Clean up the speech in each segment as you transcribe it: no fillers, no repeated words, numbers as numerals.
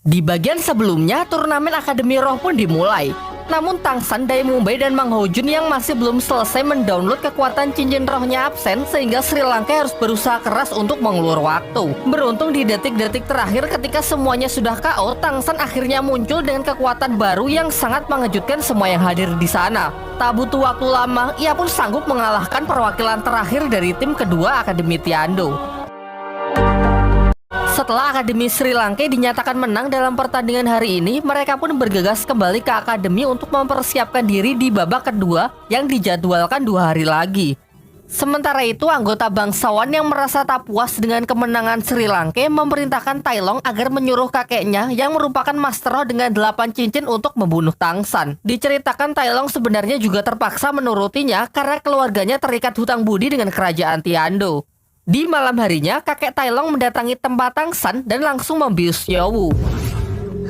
Di bagian sebelumnya, turnamen Akademi Roh pun dimulai. Namun Tangsan, Dai Mumbai, dan Mang Hojun yang masih belum selesai mendownload kekuatan cincin rohnya absen, sehingga Sri Lanka harus berusaha keras untuk mengulur waktu. Beruntung di detik-detik terakhir ketika semuanya sudah KO, Tangsan akhirnya muncul dengan kekuatan baru yang sangat mengejutkan semua yang hadir di sana. Tak butuh waktu lama, ia pun sanggup mengalahkan perwakilan terakhir dari tim kedua Akademi Tiando. Setelah Akademi Sri Lanka dinyatakan menang dalam pertandingan hari ini, mereka pun bergegas kembali ke Akademi untuk mempersiapkan diri di babak kedua yang dijadwalkan 2 hari lagi. Sementara itu, anggota bangsawan yang merasa tak puas dengan kemenangan Sri Lanka memerintahkan Tai Long agar menyuruh kakeknya yang merupakan Master Roh dengan 8 cincin untuk membunuh Tangsan. Diceritakan Tai Long sebenarnya juga terpaksa menurutinya karena keluarganya terikat hutang budi dengan kerajaan Tiando. Di malam harinya, kakek Tai Long mendatangi tempat Tangsan dan langsung membius Yowu.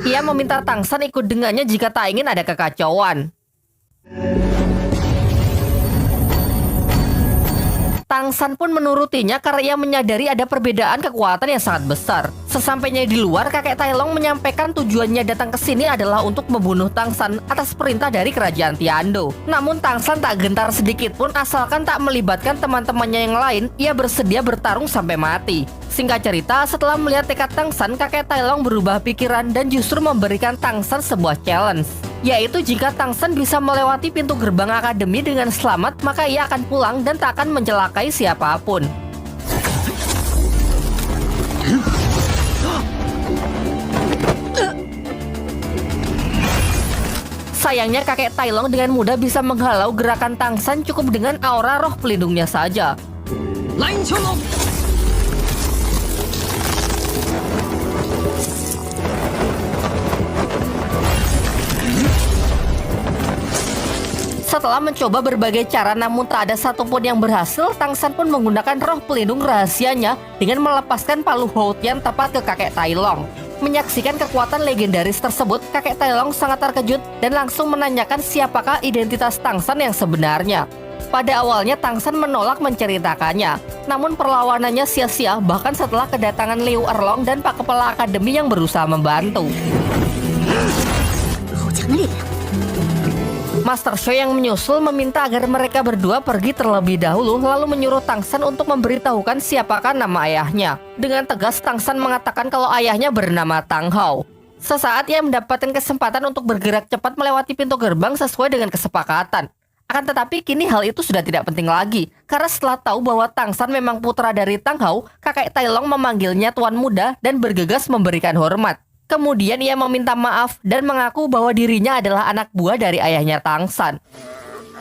Ia meminta Tangsan ikut dengannya jika tak ingin ada kekacauan. Tangsan pun menurutinya karena ia menyadari ada perbedaan kekuatan yang sangat besar. Sesampainya di luar, kakek Tai Long menyampaikan tujuannya datang ke sini adalah untuk membunuh Tangsan atas perintah dari kerajaan Tiando. Namun Tangsan tak gentar sedikit pun asalkan tak melibatkan teman-temannya yang lain, ia bersedia bertarung sampai mati. Singkat cerita, setelah melihat tekad Tangsan, kakek Tai Long berubah pikiran dan justru memberikan Tangsan sebuah challenge. Yaitu jika Tangsan bisa melewati pintu gerbang Akademi dengan selamat, maka ia akan pulang dan tak akan mencelakai siapapun. Sayangnya kakek Tai Long dengan mudah bisa menghalau gerakan Tangsan cukup dengan aura roh pelindungnya saja. Setelah mencoba berbagai cara namun tak ada satupun yang berhasil, Tangsan pun menggunakan roh pelindung rahasianya dengan melepaskan palu Houtian tepat ke kakek Tai Long. Menyaksikan kekuatan legendaris tersebut, kakek Tai Long sangat terkejut dan langsung menanyakan siapakah identitas Tangsan yang sebenarnya. Pada awalnya Tangsan menolak menceritakannya, namun perlawanannya sia-sia bahkan setelah kedatangan Liu Erlong dan Pak Kepala Akademi yang berusaha membantu. Master Sho yang menyusul meminta agar mereka berdua pergi terlebih dahulu lalu menyuruh Tangsan untuk memberitahukan siapakah nama ayahnya. Dengan tegas Tangsan mengatakan kalau ayahnya bernama Tang Hao. Sesaat ia mendapatkan kesempatan untuk bergerak cepat melewati pintu gerbang sesuai dengan kesepakatan. Akan tetapi kini hal itu sudah tidak penting lagi karena setelah tahu bahwa Tangsan memang putra dari Tang Hao, kakek Tai Long memanggilnya Tuan Muda dan bergegas memberikan hormat. Kemudian ia meminta maaf dan mengaku bahwa dirinya adalah anak buah dari ayahnya Tangsan.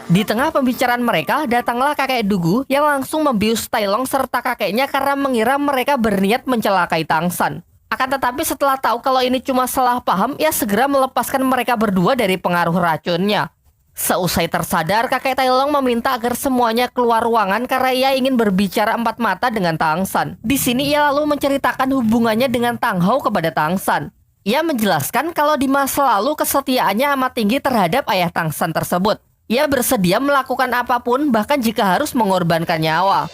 Di tengah pembicaraan mereka, datanglah kakek Dugu yang langsung membius Tai Long serta kakeknya karena mengira mereka berniat mencelakai Tangsan. Akan tetapi setelah tahu kalau ini cuma salah paham, ia segera melepaskan mereka berdua dari pengaruh racunnya. Seusai tersadar, kakek Tai Long meminta agar semuanya keluar ruangan karena ia ingin berbicara empat mata dengan Tangsan. Di sini ia lalu menceritakan hubungannya dengan Tang Hao kepada Tangsan. Ia menjelaskan kalau di masa lalu kesetiaannya amat tinggi terhadap ayah Tangsan tersebut. Ia bersedia melakukan apapun bahkan jika harus mengorbankan nyawa.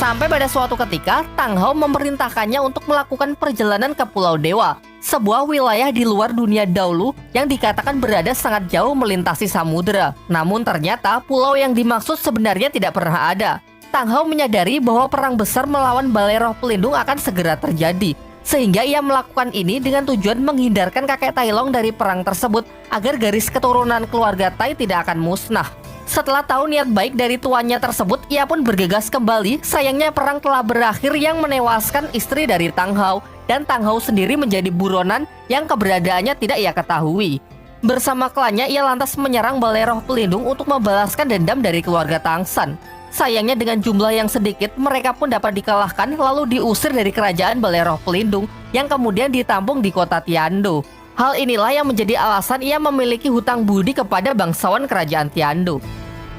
Sampai pada suatu ketika, Tang Hao memerintahkannya untuk melakukan perjalanan ke Pulau Dewa, sebuah wilayah di luar dunia dahulu yang dikatakan berada sangat jauh melintasi samudera. Namun ternyata pulau yang dimaksud sebenarnya tidak pernah ada. Tang Hao menyadari bahwa perang besar melawan Balai Roh Pelindung akan segera terjadi. Sehingga ia melakukan ini dengan tujuan menghindarkan kakek Tai Long dari perang tersebut agar garis keturunan keluarga Tai tidak akan musnah. Setelah tahu niat baik dari tuannya tersebut, ia pun bergegas kembali. Sayangnya perang telah berakhir yang menewaskan istri dari Tang Hao dan Tang Hao sendiri menjadi buronan yang keberadaannya tidak ia ketahui. Bersama klannya ia lantas menyerang Balai Roh Pelindung untuk membalaskan dendam dari keluarga Tangsan. Sayangnya dengan jumlah yang sedikit, mereka pun dapat dikalahkan lalu diusir dari kerajaan Balai Roh Pelindung yang kemudian ditampung di kota Tiando. Hal inilah yang menjadi alasan ia memiliki hutang budi kepada bangsawan kerajaan Tiando.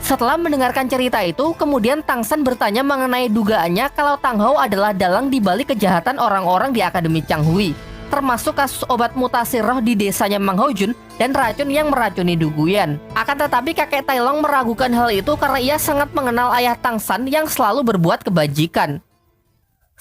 Setelah mendengarkan cerita itu, kemudian Tangsan bertanya mengenai dugaannya kalau Tang Hao adalah dalang di balik kejahatan orang-orang di Akademi Changhui, termasuk kasus obat mutasi roh di desanya Mang Hojun dan racun yang meracuni Duguyan. Akan tetapi kakek Tai Long meragukan hal itu karena ia sangat mengenal ayah Tangsan yang selalu berbuat kebajikan.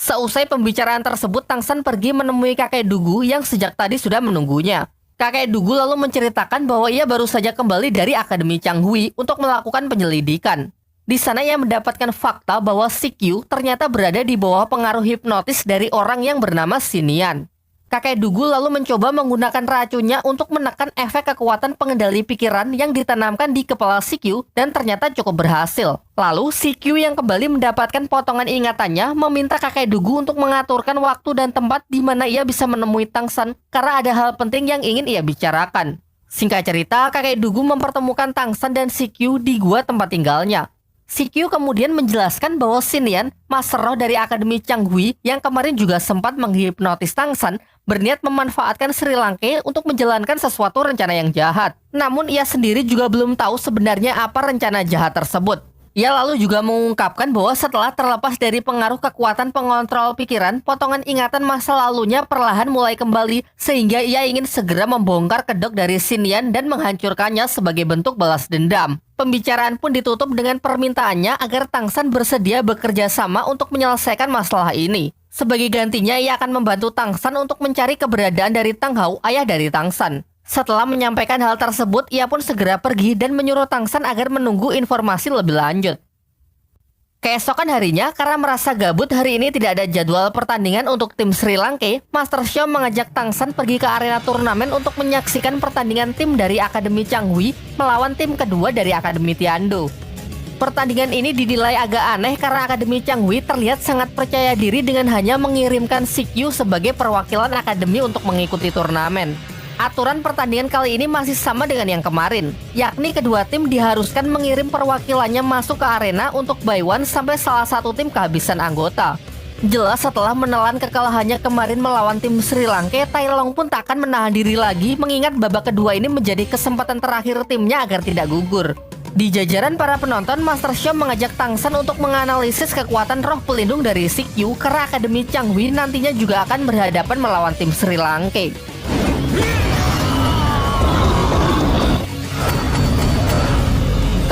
Seusai pembicaraan tersebut, Tang San pergi menemui kakek Dugu yang sejak tadi sudah menunggunya. Kakek Dugu lalu menceritakan bahwa ia baru saja kembali dari Akademi Changhui untuk melakukan penyelidikan. Di sana ia mendapatkan fakta bahwa Sikyu ternyata berada di bawah pengaruh hipnotis dari orang yang bernama Xinian. Kakek Dugu lalu mencoba menggunakan racunnya untuk menekan efek kekuatan pengendali pikiran yang ditanamkan di kepala Sikyu dan ternyata cukup berhasil. Lalu Sikyu yang kembali mendapatkan potongan ingatannya meminta kakek Dugu untuk mengaturkan waktu dan tempat di mana ia bisa menemui Tang San karena ada hal penting yang ingin ia bicarakan. Singkat cerita, kakek Dugu mempertemukan Tang San dan Sikyu di gua tempat tinggalnya. Sikyu kemudian menjelaskan bahwa Xinian, master roh dari Akademi Changhui yang kemarin juga sempat menghipnotis Tang San, berniat memanfaatkan Sri Lanka untuk menjalankan sesuatu rencana yang jahat. Namun ia sendiri juga belum tahu sebenarnya apa rencana jahat tersebut. Ia lalu juga mengungkapkan bahwa setelah terlepas dari pengaruh kekuatan pengontrol pikiran, potongan ingatan masa lalunya perlahan mulai kembali sehingga ia ingin segera membongkar kedok dari Xinian dan menghancurkannya sebagai bentuk balas dendam. Pembicaraan pun ditutup dengan permintaannya agar Tang San bersedia bekerja sama untuk menyelesaikan masalah ini. Sebagai gantinya, ia akan membantu Tang San untuk mencari keberadaan dari Tang Hao, ayah dari Tang San. Setelah menyampaikan hal tersebut, ia pun segera pergi dan menyuruh Tang San agar menunggu informasi lebih lanjut. Keesokan harinya, karena merasa gabut hari ini tidak ada jadwal pertandingan untuk tim Sri Lanka, Master Xiao mengajak Tang San pergi ke arena turnamen untuk menyaksikan pertandingan tim dari Akademi Changhui melawan tim kedua dari Akademi Tiando. Pertandingan ini dinilai agak aneh karena Akademi Changhui terlihat sangat percaya diri dengan hanya mengirimkan Sikyu sebagai perwakilan akademi untuk mengikuti turnamen. Aturan pertandingan kali ini masih sama dengan yang kemarin, yakni kedua tim diharuskan mengirim perwakilannya masuk ke arena untuk buy one sampai salah satu tim kehabisan anggota. Jelas setelah menelan kekalahannya kemarin melawan tim Sri Lanka, Tai Long pun tak akan menahan diri lagi mengingat babak kedua ini menjadi kesempatan terakhir timnya agar tidak gugur. Di jajaran para penonton, Master Xiao mengajak Tang San untuk menganalisis kekuatan roh pelindung dari Sikyu karena Akademi Changhui nantinya juga akan berhadapan melawan tim Sri Lanka.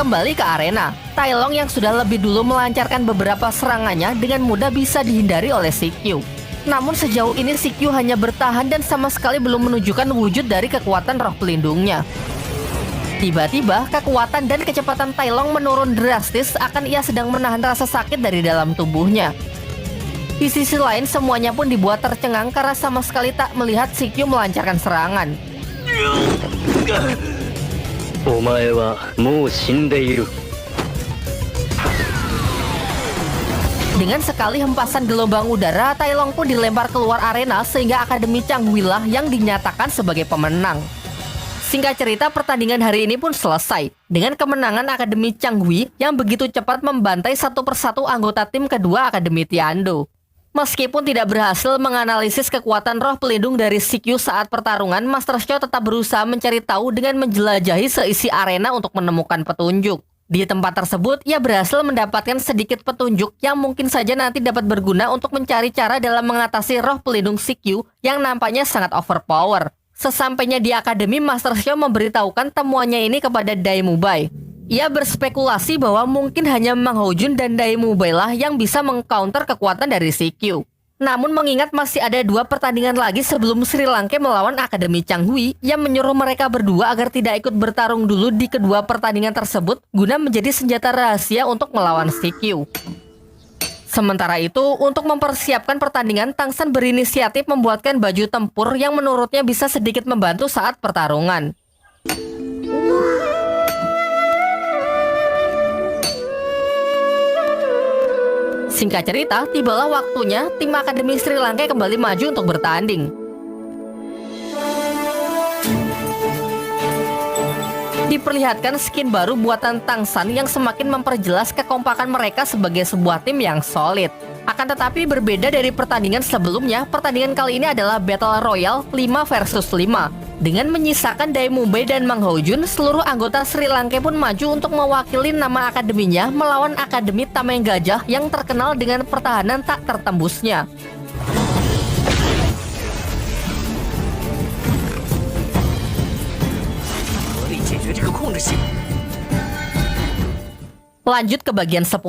Kembali ke arena, Tai Long yang sudah lebih dulu melancarkan beberapa serangannya dengan mudah bisa dihindari oleh Sikyu. Namun sejauh ini Sikyu hanya bertahan dan sama sekali belum menunjukkan wujud dari kekuatan roh pelindungnya. Tiba-tiba, kekuatan dan kecepatan Tai Long menurun drastis akan ia sedang menahan rasa sakit dari dalam tubuhnya. Di sisi lain, semuanya pun dibuat tercengang karena sama sekali tak melihat Sikyu melancarkan serangan. Dengan sekali hempasan gelombang udara, Tai Long pun dilempar keluar arena sehingga Akademi Changhui lah yang dinyatakan sebagai pemenang. Singkat cerita, pertandingan hari ini pun selesai dengan kemenangan Akademi Changhui yang begitu cepat membantai satu persatu anggota tim kedua Akademi Tiando. Meskipun tidak berhasil menganalisis kekuatan roh pelindung dari Sikyu saat pertarungan, Master Xiao tetap berusaha mencari tahu dengan menjelajahi seisi arena untuk menemukan petunjuk. Di tempat tersebut, ia berhasil mendapatkan sedikit petunjuk yang mungkin saja nanti dapat berguna untuk mencari cara dalam mengatasi roh pelindung Sikyu yang nampaknya sangat overpower. Sesampainya di akademi, Master Xiao memberitahukan temuannya ini kepada Dai Mubai. Ia berspekulasi bahwa mungkin hanya Mang Hojun dan Dai Mubai lah yang bisa mengcounter kekuatan dari Sikyu. Namun mengingat masih ada 2 pertandingan lagi sebelum Sri Lanka melawan Akademi Changhui, ia menyuruh mereka berdua agar tidak ikut bertarung dulu di kedua pertandingan tersebut guna menjadi senjata rahasia untuk melawan Sikyu. Sementara itu, untuk mempersiapkan pertandingan, Tang San berinisiatif membuatkan baju tempur yang menurutnya bisa sedikit membantu saat pertarungan. Singkat cerita, tibalah waktunya tim Akademi Sri Lanka kembali maju untuk bertanding. Diperlihatkan skin baru buatan Tang San yang semakin memperjelas kekompakan mereka sebagai sebuah tim yang solid. Akan tetapi berbeda dari pertandingan sebelumnya, pertandingan kali ini adalah Battle Royale 5 versus 5. Dengan menyisakan Dai Mubai dan Mang Hojun, seluruh anggota Sri Lanka pun maju untuk mewakili nama akademinya melawan Akademi Tameng Gajah yang terkenal dengan pertahanan tak tertembusnya. Lanjut ke bagian 10.